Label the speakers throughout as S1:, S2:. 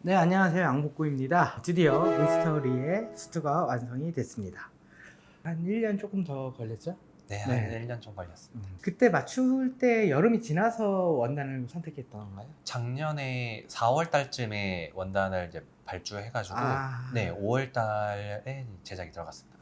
S1: 네, 안녕하세요. 양복구입니다. 드디어 인스터리의 수트가 완성이 됐습니다. 한 1년 조금 더 걸렸죠?
S2: 네, 한
S1: 네.
S2: 1년 좀 걸렸습니다.
S1: 그때 맞출 때 여름이 지나서 원단을 선택했던 건가요?
S2: 작년에 4월 달쯤에 원단을 이제 발주해가지고
S1: 아,
S2: 네, 5월 달에 제작이 들어갔습니다.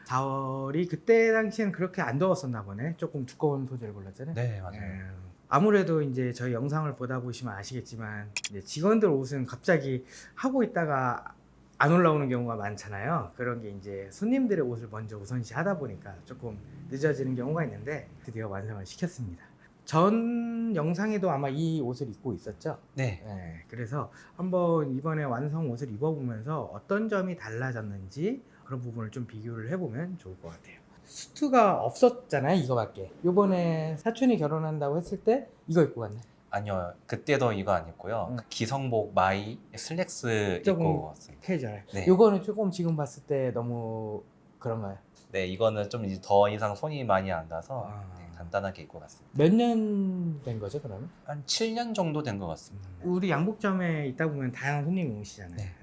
S1: 4월이 그때 당시엔 그렇게 안 더웠었나 보네. 조금 두꺼운 소재를 골랐잖아요.
S2: 네, 맞아요.
S1: 아무래도 이제 저희 영상을 보다 보시면 아시겠지만 이제 직원들 옷은 갑자기 하고 있다가 안 올라오는 경우가 많잖아요. 그런 게 이제 손님들의 옷을 먼저 우선시 하다 보니까 조금 늦어지는 경우가 있는데 드디어 완성을 시켰습니다. 전 영상에도 아마 이 옷을 입고 있었죠.
S2: 네,
S1: 네, 그래서 한번 이번에 완성 옷을 입어보면서 어떤 점이 달라졌는지 그런 부분을 좀 비교를 해보면 좋을 것 같아요. 수트가 없었잖아요, 이거밖에. 요번에 사촌이 결혼한다고 했을 때 이거 입고 갔네.
S2: 아니요, 그때도 이거 안 입고요.
S1: 응.
S2: 그 기성복 마이 슬랙스
S1: 조금
S2: 입고 왔습니다.
S1: 캐주얼.
S2: 네.
S1: 요거는 조금 지금 봤을 때 너무 그런가요?
S2: 네, 이거는 좀 이제 더 이상 손이 많이 안 가서
S1: 아.
S2: 네, 간단하게 입고 갔습니다.
S1: 몇 년 된 거죠, 그러면?
S2: 한 7년 정도 된 것 같습니다.
S1: 우리 양복점에 있다 보면 다양한 손님이 오시잖아요.
S2: 네.
S1: 네.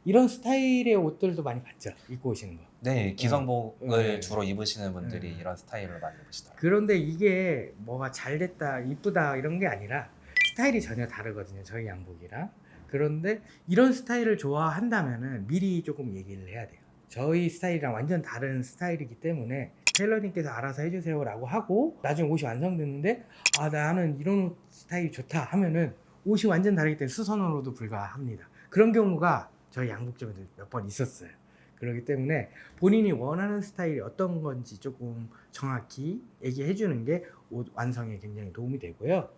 S1: 이런 스타일의 옷들도 많이 봤죠, 입고 오시는 거.
S2: 네, 기성복을
S1: 네.
S2: 주로 입으시는 분들이
S1: 네.
S2: 이런 스타일을 많이 입으시더라고요.
S1: 그런데 이게 뭐가 잘 됐다, 이쁘다 이런 게 아니라 스타일이 전혀 다르거든요, 저희 양복이랑. 그런데 이런 스타일을 좋아한다면은 미리 조금 얘기를 해야 돼요. 저희 스타일이랑 완전 다른 스타일이기 때문에 테일러님께서 알아서 해주세요 라고 하고 나중에 옷이 완성됐는데 아 나는 이런 옷 스타일이 좋다 하면은 옷이 완전 다르기 때문에 수선으로도 불가합니다. 그런 경우가 저희 양복점에도 몇 번 있었어요. 그렇기 때문에 본인이 원하는 스타일이 어떤 건지 조금 정확히 얘기해 주는 게 옷 완성에 굉장히 도움이 되고요.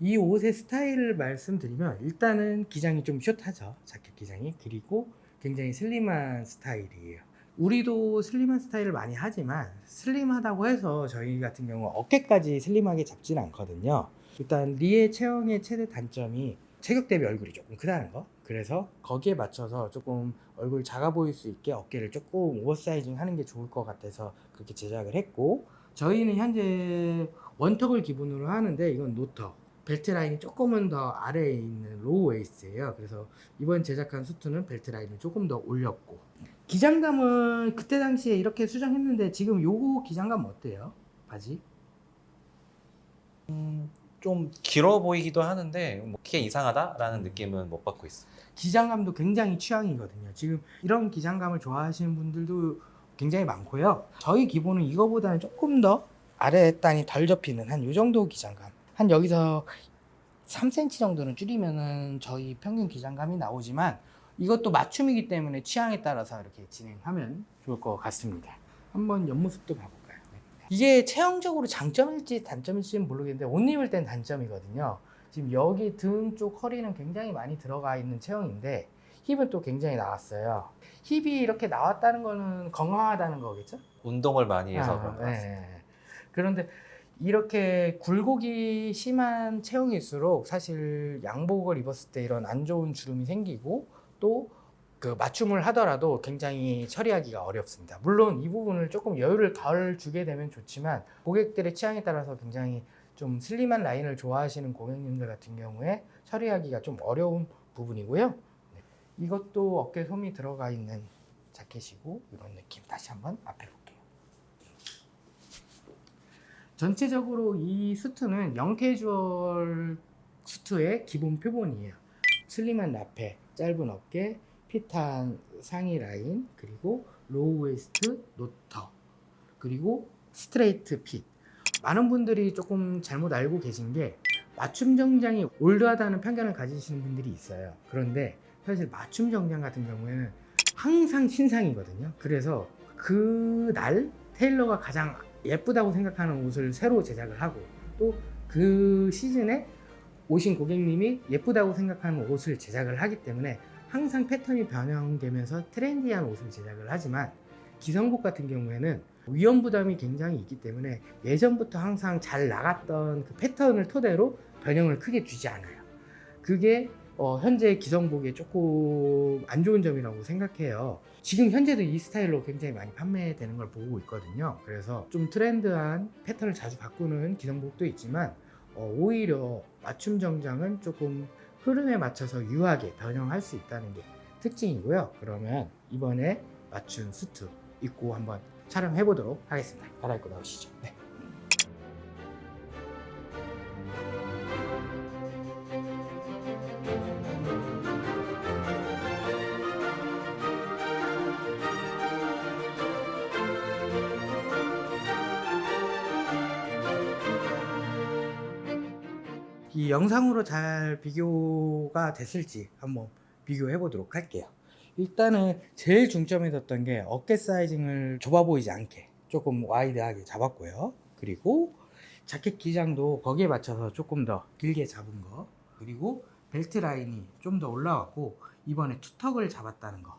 S1: 이 옷의 스타일을 말씀드리면 일단은 기장이 좀 숏하죠. 자켓 기장이. 그리고 굉장히 슬림한 스타일이에요. 우리도 슬림한 스타일을 많이 하지만 슬림하다고 해서 저희 같은 경우 어깨까지 슬림하게 잡지는 않거든요. 일단 리의 체형의 최대 단점이 체격 대비 얼굴이 조금 크다는 거. 그래서 거기에 맞춰서 조금 얼굴 작아 보일 수 있게 어깨를 조금 오버사이징 하는 게 좋을 것 같아서 그렇게 제작을 했고, 저희는 현재 원턱을 기본으로 하는데 이건 노턱, 벨트 라인이 조금은 더 아래에 있는 로우 웨이스트예요. 그래서 이번 제작한 수트는 벨트 라인을 조금 더 올렸고, 기장감은 그때 당시에 이렇게 수정했는데 지금 요거 기장감 어때요? 바지?
S2: 좀 길어 보이기도 하는데 뭐 크게 이상하다라는 느낌은 못 받고 있습니다.
S1: 기장감도 굉장히 취향이거든요. 지금 이런 기장감을 좋아하시는 분들도 굉장히 많고요. 저희 기본은 이거보다는 조금 더 아래 단이 덜 접히는 한 요 정도 기장감. 한 여기서 3cm 정도는 줄이면은 저희 평균 기장감이 나오지만 이것도 맞춤이기 때문에 취향에 따라서 이렇게 진행하면 좋을 것 같습니다. 한번 옆모습도 봐볼까요? 네. 이게 체형적으로 장점일지 단점일지는 모르겠는데 옷 입을 땐 단점이거든요. 지금 여기 등 쪽 허리는 굉장히 많이 들어가 있는 체형인데 힙은 또 굉장히 나왔어요. 힙이 이렇게 나왔다는 거는 건강하다는 거겠죠?
S2: 운동을 많이 해서 그런 것
S1: 네.
S2: 같습니다.
S1: 그런데 이렇게 굴곡이 심한 체형일수록 사실 양복을 입었을 때 이런 안 좋은 주름이 생기고 또 그 맞춤을 하더라도 굉장히 처리하기가 어렵습니다. 물론 이 부분을 조금 여유를 덜 주게 되면 좋지만 고객들의 취향에 따라서 굉장히 좀 슬림한 라인을 좋아하시는 고객님들 같은 경우에 처리하기가 좀 어려운 부분이고요. 네. 이것도 어깨 솜이 들어가 있는 자켓이고 이런 느낌 다시 한번 앞에 볼게요. 전체적으로 이 수트는 영캐주얼 수트의 기본 표본이에요. 슬림한 라페, 짧은 어깨, 핏한 상의 라인, 그리고 로우 웨이스트, 노터, 그리고 스트레이트 핏. 많은 분들이 조금 잘못 알고 계신 게 맞춤 정장이 올드하다는 편견을 가지시는 분들이 있어요. 그런데 사실 맞춤 정장 같은 경우에는 항상 신상이거든요. 그래서 그날 테일러가 가장 예쁘다고 생각하는 옷을 새로 제작을 하고 또 그 시즌에 오신 고객님이 예쁘다고 생각하는 옷을 제작을 하기 때문에 항상 패턴이 변형되면서 트렌디한 옷을 제작을 하지만 기성복 같은 경우에는 위험 부담이 굉장히 있기 때문에 예전부터 항상 잘 나갔던 그 패턴을 토대로 변형을 크게 주지 않아요. 그게 현재 기성복의 조금 안 좋은 점이라고 생각해요. 지금 현재도 이 스타일로 굉장히 많이 판매되는 걸 보고 있거든요. 그래서 좀 트렌드한 패턴을 자주 바꾸는 기성복도 있지만 오히려 맞춤 정장은 조금 흐름에 맞춰서 유하게 변형할 수 있다는 게 특징이고요. 그러면 이번에 맞춘 수트 입고 한번 촬영해 보도록 하겠습니다. 갈아입고 나오시죠. 네. 이 영상으로 잘 비교가 됐을지 한번 비교해 보도록 할게요. 일단은 제일 중점이 뒀던 게 어깨 사이징을 좁아 보이지 않게 조금 와이드하게 잡았고요. 그리고 자켓 기장도 거기에 맞춰서 조금 더 길게 잡은 거, 그리고 벨트 라인이 좀 더 올라왔고 이번에 투턱을 잡았다는 거,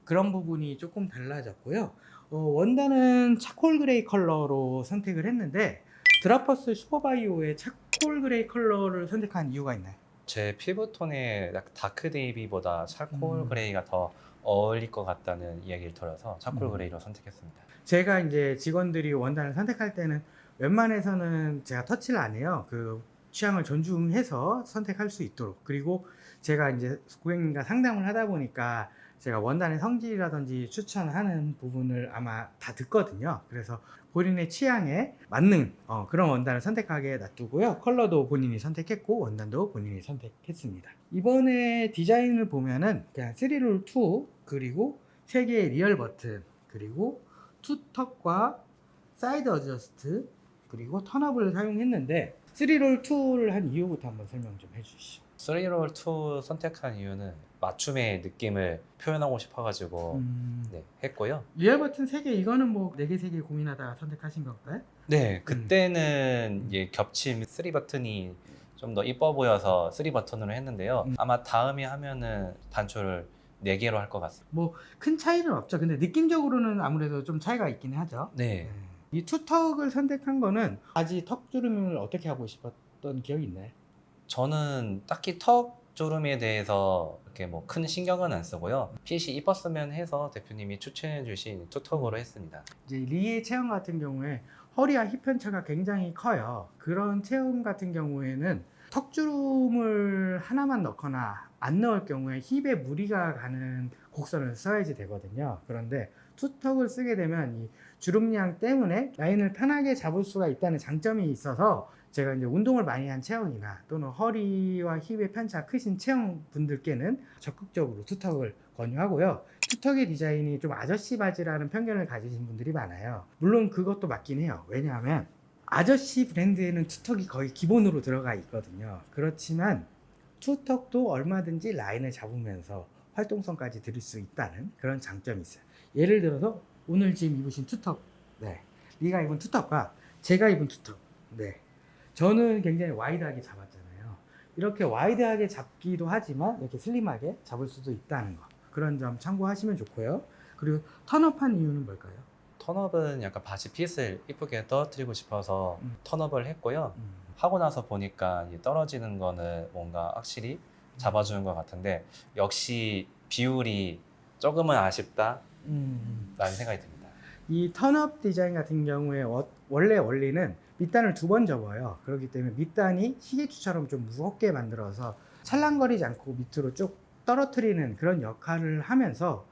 S1: 그런 부분이 조금 달라졌고요. 원단은 차콜 그레이 컬러로 선택을 했는데 드라퍼스 슈퍼바이오의 차콜 그레이 컬러를 선택한 이유가 있나요?
S2: 제 피부톤에 다크 네이비보다 차콜 그레이가 더 어울릴 것 같다는 이야기를 들어서 차콜 그레이로 선택했습니다.
S1: 제가 이제 직원들이 원단을 선택할 때는 웬만해서는 제가 터치를 안 해요. 그 취향을 존중해서 선택할 수 있도록. 그리고 제가 이제 고객님과 상담을 하다 보니까 제가 원단의 성질이라든지 추천하는 부분을 아마 다 듣거든요. 그래서 본인의 취향에 맞는 그런 원단을 선택하게 놔두고요. 컬러도 본인이 선택했고 원단도 본인이 선택했습니다. 이번에 디자인을 보면은 그냥 3롤 2 그리고 3개의 리얼 버튼 그리고 투턱과 사이드 어저스트 그리고 턴업을 사용했는데 3롤 2를 한 이유부터 한번 설명 좀 해주시죠.
S2: 3롤 2 선택한 이유는 맞춤의 느낌을 표현하고 싶어가지고 네, 했고요.
S1: 리얼 버튼 3개 이거는 뭐 4개 3개 고민하다가 선택하신 건가요?
S2: 네, 그때는 이제 겹침 3버튼이 좀 더 이뻐 보여서 3버튼으로 했는데요. 아마 다음에 하면은 단추를 4개로 할 것 같습니다.
S1: 뭐 큰 차이는 없죠. 근데 느낌적으로는 아무래도 좀 차이가 있긴 하죠.
S2: 네.
S1: 이 투턱을 선택한 거는 바지 턱 주름을 어떻게 하고 싶었던 기억이 있나요?
S2: 저는 딱히 턱 주름에 대해서 이렇게 뭐 큰 신경은 안 쓰고요. 핏이 이뻤으면 해서 대표님이 추천해 주신 투턱으로 했습니다.
S1: 이제 리의 체형 같은 경우에 허리와 힙 편차가 굉장히 커요. 그런 체형 같은 경우에는 턱주름을 하나만 넣거나 안 넣을 경우에 힙에 무리가 가는 곡선을 써야지 되거든요. 그런데 투턱을 쓰게 되면 이 주름량 때문에 라인을 편하게 잡을 수가 있다는 장점이 있어서 제가 이제 운동을 많이 한 체형이나 또는 허리와 힙의 편차 크신 체형 분들께는 적극적으로 투턱을 권유하고요. 투턱의 디자인이 좀 아저씨 바지라는 편견을 가지신 분들이 많아요. 물론 그것도 맞긴 해요. 왜냐하면 아저씨 브랜드에는 투턱이 거의 기본으로 들어가 있거든요. 그렇지만 투턱도 얼마든지 라인을 잡으면서 활동성까지 드릴 수 있다는 그런 장점이 있어요. 예를 들어서 오늘 지금 입으신 투턱, 네, 리가 입은 투턱과 제가 입은 투턱, 네, 저는 굉장히 와이드하게 잡았잖아요. 이렇게 와이드하게 잡기도 하지만 이렇게 슬림하게 잡을 수도 있다는 거, 그런 점 참고하시면 좋고요. 그리고 턴업한 이유는 뭘까요?
S2: 턴업은 약간 바지 핏을 이쁘게 떨어뜨리고 싶어서 턴업을 했고요.
S1: 음.
S2: 하고 나서 보니까 이 떨어지는 거는 뭔가 확실히 잡아주는 것 같은데 역시 비율이 조금은 아쉽다 라는 생각이 듭니다.
S1: 이 턴업 디자인 같은 경우에 원래 원리는 밑단을 2번 접어요. 그렇기 때문에 밑단이 시계추처럼 좀 무겁게 만들어서 찰랑거리지 않고 밑으로 쭉 떨어뜨리는 그런 역할을 하면서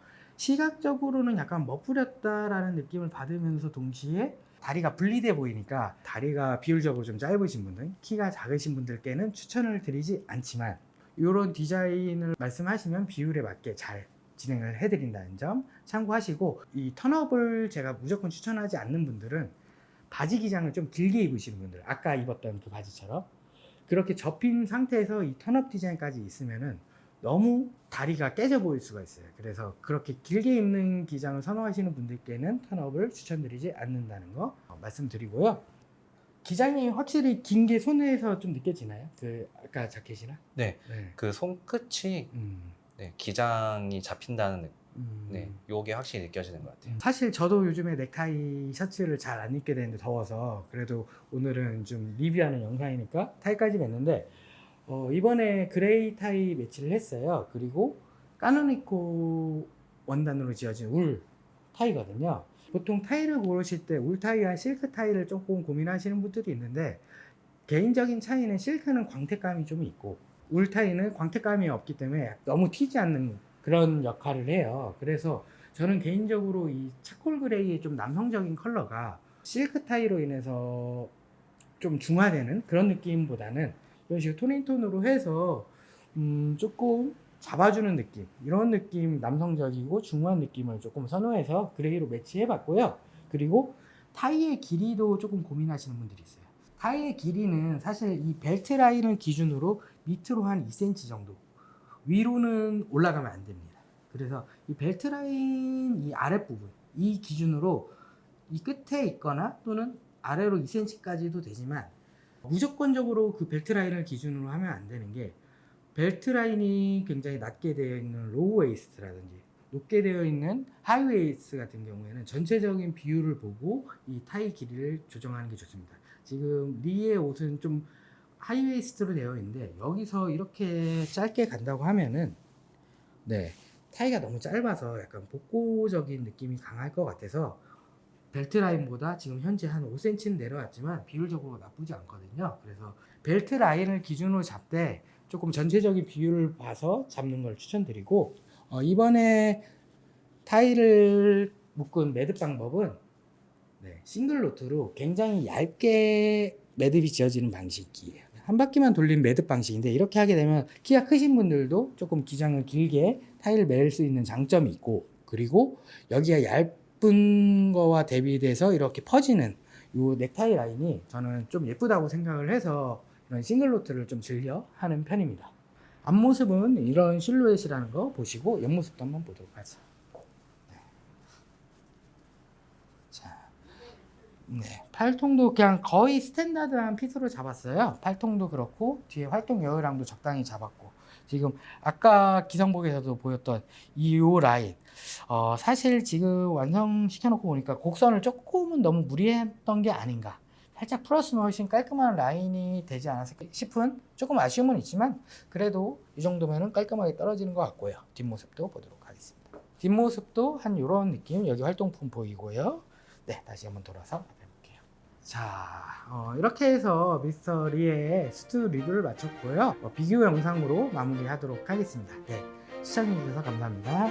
S1: 시각적으로는 약간 멋부렸다라는 느낌을 받으면서 동시에 다리가 분리돼 보이니까 다리가 비율적으로 좀 짧으신 분들, 키가 작으신 분들께는 추천을 드리지 않지만 이런 디자인을 말씀하시면 비율에 맞게 잘 진행을 해드린다는 점 참고하시고, 이 턴업을 제가 무조건 추천하지 않는 분들은 바지 기장을 좀 길게 입으시는 분들, 아까 입었던 그 바지처럼 그렇게 접힌 상태에서 이 턴업 디자인까지 있으면은 너무 다리가 깨져 보일 수가 있어요. 그래서 그렇게 길게 입는 기장을 선호하시는 분들께는 턴업을 추천드리지 않는다는 거 말씀드리고요. 기장이 확실히 긴 게 손에서 좀 느껴지나요? 그 아까 자켓이나?
S2: 네,
S1: 네.
S2: 그 손끝이
S1: 음.
S2: 네, 기장이 잡힌다는 네, 요게 확실히 느껴지는 것 같아요.
S1: 사실 저도 요즘에 넥타이 셔츠를 잘 안 입게 되는데 더워서 그래도 오늘은 좀 리뷰하는 영상이니까 타이까지 맸는데 이번에 그레이 타이 매치를 했어요. 그리고 까노니코 원단으로 지어진 울 타이거든요. 보통 타이를 고르실 때 울 타이와 실크 타이를 조금 고민하시는 분들이 있는데 개인적인 차이는 실크는 광택감이 좀 있고 울타이는 광택감이 없기 때문에 너무 튀지 않는 그런 역할을 해요. 그래서 저는 개인적으로 이 차콜 그레이의 좀 남성적인 컬러가 실크 타이로 인해서 좀 중화되는 그런 느낌보다는 이런 식으로 톤인톤으로 해서 조금 잡아주는 느낌, 이런 느낌, 남성적이고 중후한 느낌을 조금 선호해서 그레이로 매치해 봤고요. 그리고 타이의 길이도 조금 고민하시는 분들이 있어요. 타이의 길이는 사실 이 벨트 라인을 기준으로 밑으로 한 2cm 정도, 위로는 올라가면 안 됩니다. 그래서 이 벨트 라인 이 아랫부분, 이 기준으로 이 끝에 있거나 또는 아래로 2cm까지도 되지만, 무조건적으로 그 벨트 라인을 기준으로 하면 안 되는 게, 벨트 라인이 굉장히 낮게 되어 있는 로우 웨이스트라든지 높게 되어 있는 하이 웨이스트 같은 경우에는 전체적인 비율을 보고 이 타이 길이를 조정하는 게 좋습니다. 지금 리의 옷은 좀 하이 웨이스트로 되어 있는데, 여기서 이렇게 짧게 간다고 하면은 네, 타이가 너무 짧아서 약간 복고적인 느낌이 강할 것 같아서 벨트 라인보다 지금 현재 한 5cm는 내려왔지만 비율적으로 나쁘지 않거든요. 그래서 벨트 라인을 기준으로 잡되 조금 전체적인 비율을 봐서 잡는 걸 추천드리고, 이번에 타이를 묶은 매듭 방법은 싱글 노트로 굉장히 얇게 매듭이 지어지는 방식이에요. 한 바퀴만 돌린 매듭 방식인데, 이렇게 하게 되면 키가 크신 분들도 조금 기장을 길게 타이를 맬 수 있는 장점이 있고, 그리고 여기가 얇은 거와 대비돼서 이렇게 퍼지는 이 넥타이 라인이 저는 좀 예쁘다고 생각을 해서 이런 싱글 노트를 좀 즐겨 하는 편입니다. 앞모습은 이런 실루엣이라는 거 보시고 옆모습도 한번 보도록 하죠. 자, 팔통도 그냥 거의 스탠다드한 핏으로 잡았어요. 팔통도 그렇고 뒤에 활동 여유랑도 적당히 잡았고, 지금 아까 기성복에서도 보였던 이 라인, 사실 지금 완성시켜 놓고 보니까 곡선을 조금은 너무 무리했던 게 아닌가, 살짝 풀었으면 훨씬 깔끔한 라인이 되지 않았을까 싶은 조금 아쉬움은 있지만, 그래도 이 정도면은 깔끔하게 떨어지는 것 같고요. 뒷모습도 보도록 하겠습니다. 뒷모습도 한 이런 느낌, 여기 활동품 보이고요. 네, 다시 한번 돌아서 해볼게요. 자, 이렇게 해서 미스터 리의 스투 리뷰를 마쳤고요. 비교 영상으로 마무리하도록 하겠습니다. 네, 시청해주셔서 감사합니다.